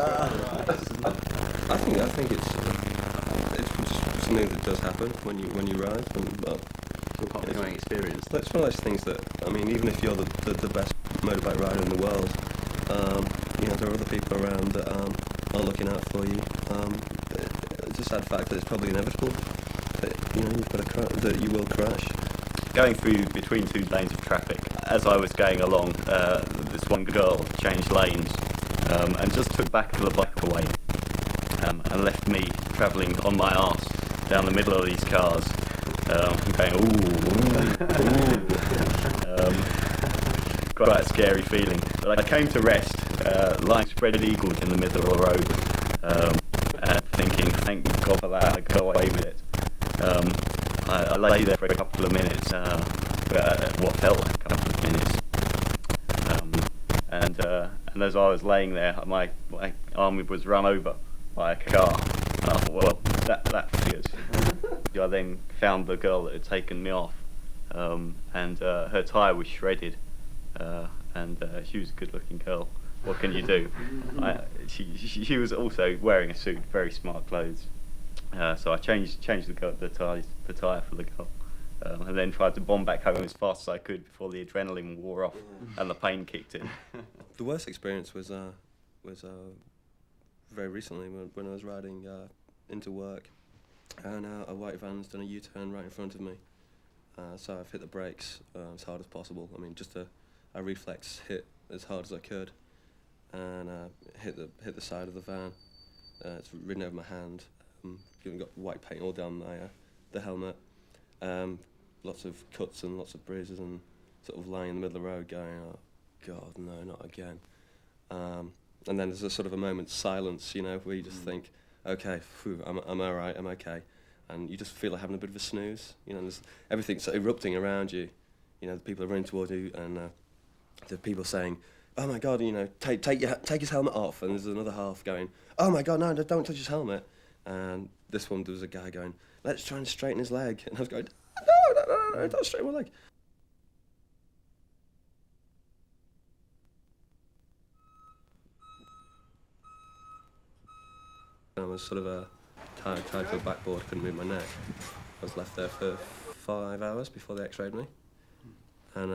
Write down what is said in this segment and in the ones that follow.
I think it's just something that does happen when you ride, and It's all part of the going experience. it's one of those things that, I mean, even if you're the best motorbike rider in the world, there are other people around that are looking out for you. It's a sad fact that it's probably inevitable that you've got that you will crash. Going through between two lanes of traffic, as I was going along, this one girl changed lanes and just took back the bike away and left me travelling on my arse down the middle of these cars, going quite a scary feeling. But I came to rest, lying spread-eagled in the middle of the road, and thinking, thank God for that, I got away with it. I lay there for a couple of minutes, what felt like a couple of minutes, and as I was laying there, my arm was run over by a car. And I thought, well, that's good. I then found the girl that had taken me off, and her tyre was shredded, and she was a good-looking girl. What can you do? She was also wearing a suit, very smart clothes. So I changed the tyre for the girl, and then tried to bomb back home as fast as I could before the adrenaline wore off and the pain kicked in. The worst experience was very recently when I was riding into work, and a white van's done a U-turn right in front of me. So I've hit the brakes as hard as possible. I mean, just a reflex hit as hard as I could, and hit the side of the van. It's ridden over my hand. Got white paint all down the helmet. Lots of cuts and lots of bruises, and sort of lying in the middle of the road going, oh God, no, not again. And then there's a sort of a moment's silence, where you just think, okay, phew, I'm all right, I'm okay. And you just feel like having a bit of a snooze. There's everything's erupting around you. The people are running towards you, and the people saying, oh my God, take his helmet off. And there's another half going, oh my God, no, don't touch his helmet. And this one, there was a guy going, let's try and straighten his leg. And I was going, no, don't straighten my leg. I was sort of tied to a backboard, couldn't move my neck. I was left there for 5 hours before they x-rayed me. And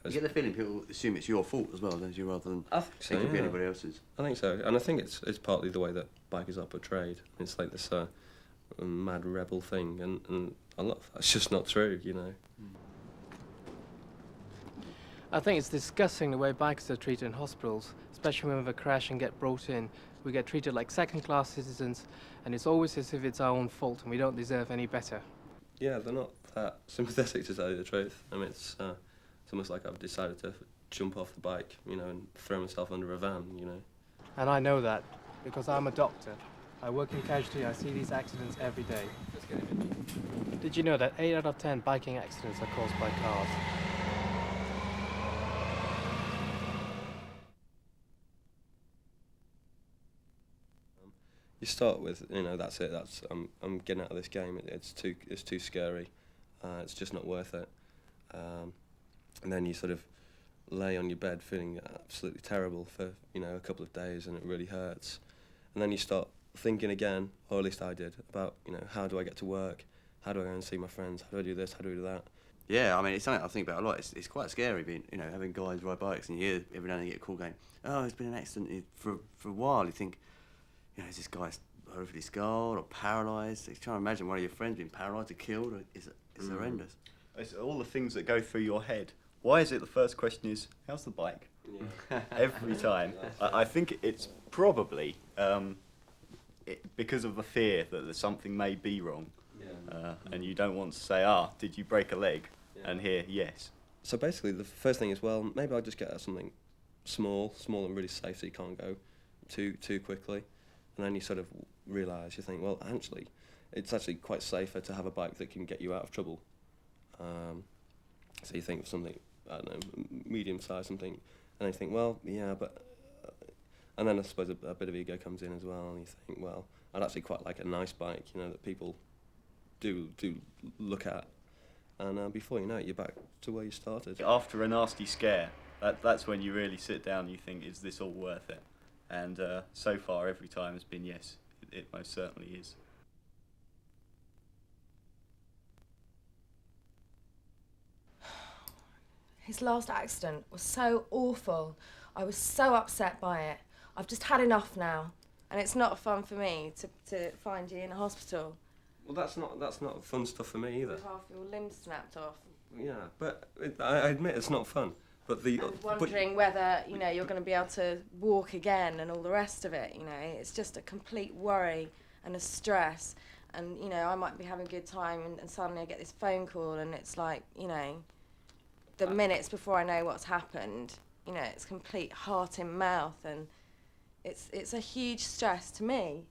You get the feeling people assume it's your fault as well, don't you, rather than I think so, it could be yeah. anybody else's. I think so, and I think it's partly the way that bikers are portrayed. It's like this mad rebel thing, and a lot of that's just not true, I think it's disgusting the way bikers are treated in hospitals, especially when we have a crash and get brought in. We get treated like second-class citizens, and it's always as if it's our own fault and we don't deserve any better. Yeah, they're not that sympathetic, to tell you the truth. I mean, it's almost like I've decided to jump off the bike, and throw myself under a van, And I know that because I'm a doctor. I work in casualty, I see these accidents every day. Did you know that 8 out of 10 biking accidents are caused by cars? You start with, that's it. I'm getting out of this game. It's too scary. It's just not worth it. And then you sort of lay on your bed feeling absolutely terrible for a couple of days, and it really hurts. And then you start thinking again, or at least I did, about how do I get to work? How do I go and see my friends? How do I do this? How do I do that? Yeah, I mean, it's something I think about a lot. It's quite scary being, having guys ride bikes, and you hear every now and then you get a call going, oh, there's been an accident for a while. You think, is this guy horrifically scarred or paralysed? You try to imagine one of your friends being paralysed or killed. It's horrendous. It's all the things that go through your head. Why is it the first question is, how's the bike? Yeah. Every time. I think it's probably because of the fear that something may be wrong. Yeah. And you don't want to say, did you break a leg? Yeah. And hear, yes. So basically the first thing is, well, maybe I'll just get something small and really safe so you can't go too quickly. And then you sort of realise, you think, well, actually, it's actually quite safer to have a bike that can get you out of trouble. So you think of something, I don't know, medium-sized something, and then you think, well, yeah, but... and then I suppose a bit of ego comes in as well, and you think, well, I'd actually quite like a nice bike, that people do look at. And before you know it, you're back to where you started. After a nasty scare, that's when you really sit down and you think, is this all worth it? And so far, every time has been yes. It most certainly is. His last accident was so awful. I was so upset by it. I've just had enough now. And it's not fun for me to find you in a hospital. Well, that's not fun stuff for me either. With half your limbs snapped off. Yeah, but I admit it's not fun. But the And wondering whether, you know, you're going to be able to walk again and all the rest of it, you know. It's just a complete worry and a stress. And, you know, I might be having a good time and suddenly I get this phone call and it's like, you know, the minutes before I know what's happened, you know, it's complete heart in mouth, and it's a huge stress to me.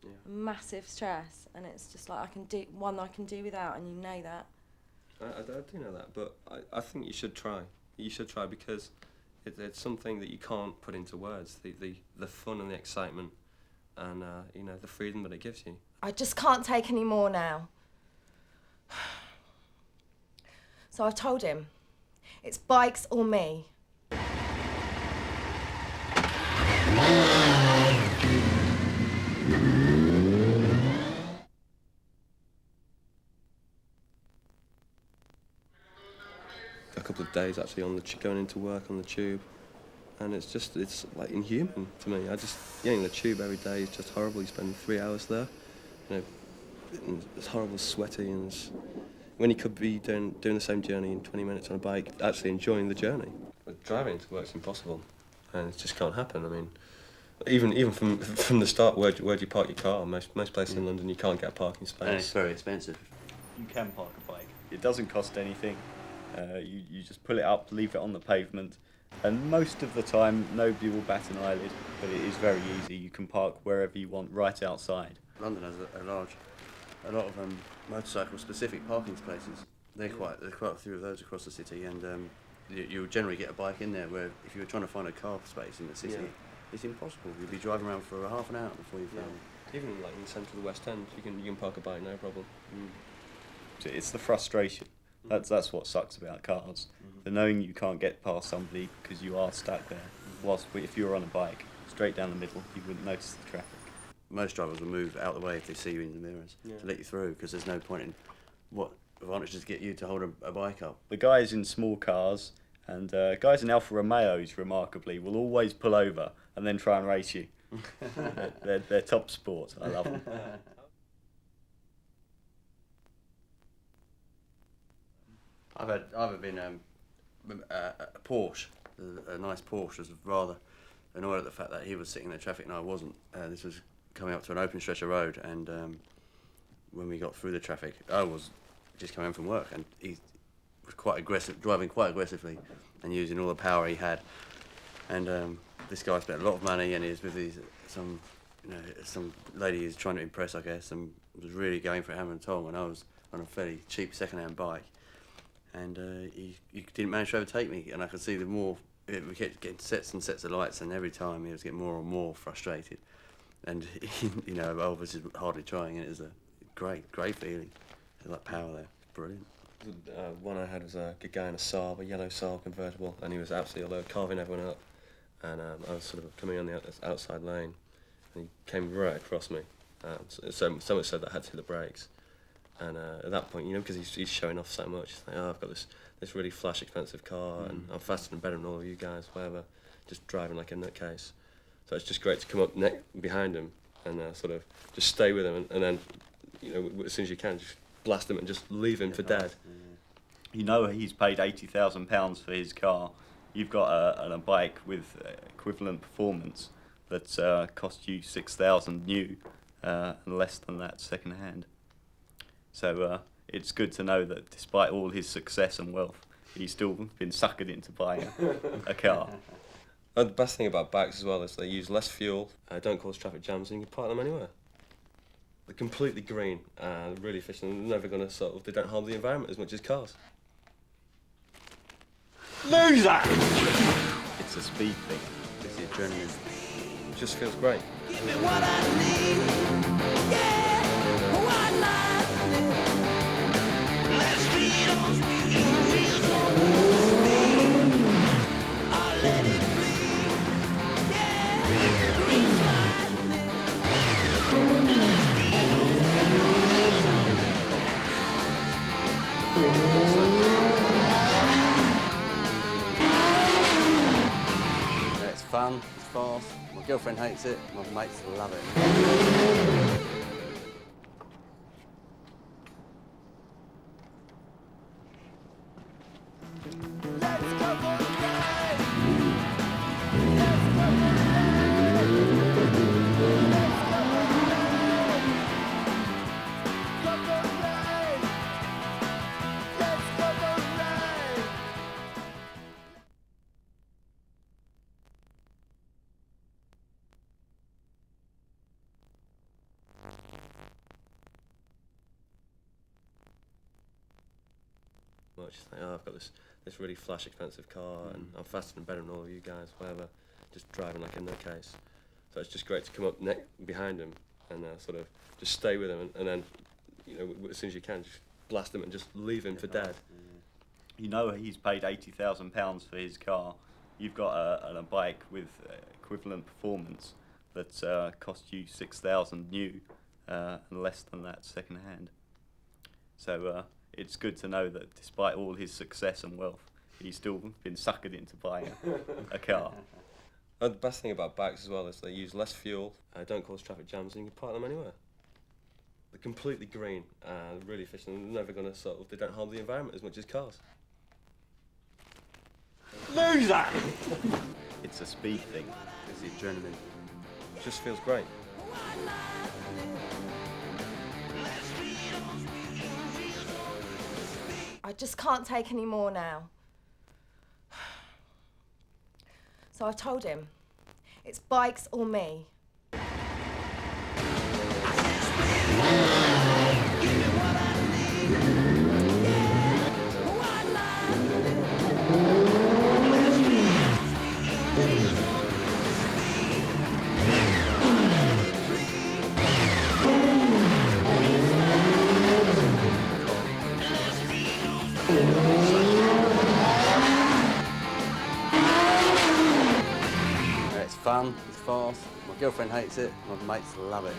Yeah. Massive stress, and it's just like I can do without, and you know that. I do know that, but I think you should try. You should try because it's something that you can't put into words. The fun and the excitement, and you know, the freedom that it gives you. I just can't take any more now. So I've told him, it's bikes or me. A couple of days actually on the going into work on the tube, and it's like inhuman to me. Getting the tube every day is just horrible. You spend 3 hours there, you know, and it's horrible, sweaty, and when you could be doing the same journey in 20 minutes on a bike, actually enjoying the journey. But driving to work's impossible, and it just can't happen. I mean, even from the start, where do you park your car? Most places in London you can't get a parking space. And it's very expensive. You can park a bike. It doesn't cost anything. You just pull it up, leave it on the pavement, and most of the time nobody will bat an eyelid, but it is very easy. You can park wherever you want, right outside. London has a lot of motorcycle-specific parking places. There are quite a few of those across the city, and you'll generally get a bike in there. Where if you were trying to find a car space in the city, it's impossible. You'd be driving around for half an hour before you found it. Even like in the centre of the West End, you can park a bike, no problem. So it's the frustration. That's what sucks about cars. The knowing you can't get past somebody because you are stuck there. Whilst if you were on a bike, straight down the middle, you wouldn't notice the traffic. Most drivers will move out of the way if they see you in the mirrors to let you through, because there's no point in what advantage does it get you to hold a bike up. The guys in small cars and guys in Alfa Romeos, remarkably, will always pull over and then try and race you. they're top sport. I love them. I've been a Porsche, a nice Porsche, was rather annoyed at the fact that he was sitting in the traffic and I wasn't. This was coming up to an open stretch of road, and when we got through the traffic, I was just coming home from work, and he was quite aggressive, driving quite aggressively and using all the power he had. And this guy spent a lot of money, and he was with some lady he's trying to impress, I guess, and was really going for it hammer and tong, and I was on a fairly cheap second-hand bike. And he didn't manage to overtake me, and I could see we kept getting sets and sets of lights, and every time he was getting more and more frustrated. And you know, I was hardly trying, and it was a great feeling. There's like power there, brilliant. One I had was a guy in a Saab, a yellow Saab convertible, and he was absolutely all over, carving everyone up. And I was sort of coming on the outside lane, and he came right across me. So much so that I had to hit the brakes. And at that point, you know, because he's showing off so much, he's like, oh, I've got this really flash, expensive car, and I'm faster and better than all of you guys, whatever, just driving like a nutcase. So it's just great to come up behind him and sort of just stay with him, and then, you know, as soon as you can, just blast him and just leave him for dead. You know he's paid £80,000 for his car. You've got a bike with equivalent performance that cost you £6,000 new, and less than that second hand. So it's good to know that despite all his success and wealth, he's still been suckered into buying a car. The best thing about bikes as well is they use less fuel, don't cause traffic jams, and you can park them anywhere. They're completely green, really efficient, and they're never going to they don't harm the environment as much as cars. Loser! It's a speed thing. It's the adrenaline. It just feels great. Give me what I need. Yeah, why not? Let's feed on speed. Feels so good to me. I'll let it bleed. Yeah. girlfriend hates it, my mates love it. Much like, oh, I've got this really flash expensive car and I'm faster and better than all of you guys, whatever, just driving like a nutcase. So it's just great to come up behind him and sort of just stay with him and then, you know, as soon as you can, just blast him and just leave him for dead. You know he's paid £80,000 for his car. You've got a bike with equivalent performance that cost you £6,000 new and less than that second hand. So it's good to know that despite all his success and wealth, he's still been suckered into buying a car. And the best thing about bikes as well is they use less fuel, don't cause traffic jams, and you can park them anywhere. They're completely green, really efficient, and they're never going to they don't harm the environment as much as cars. Loser! It's a speed thing. It's the adrenaline. It just feels great. I just can't take any more now. So I told him, it's bikes or me. It's fun, it's fast, my girlfriend hates it, my mates love it.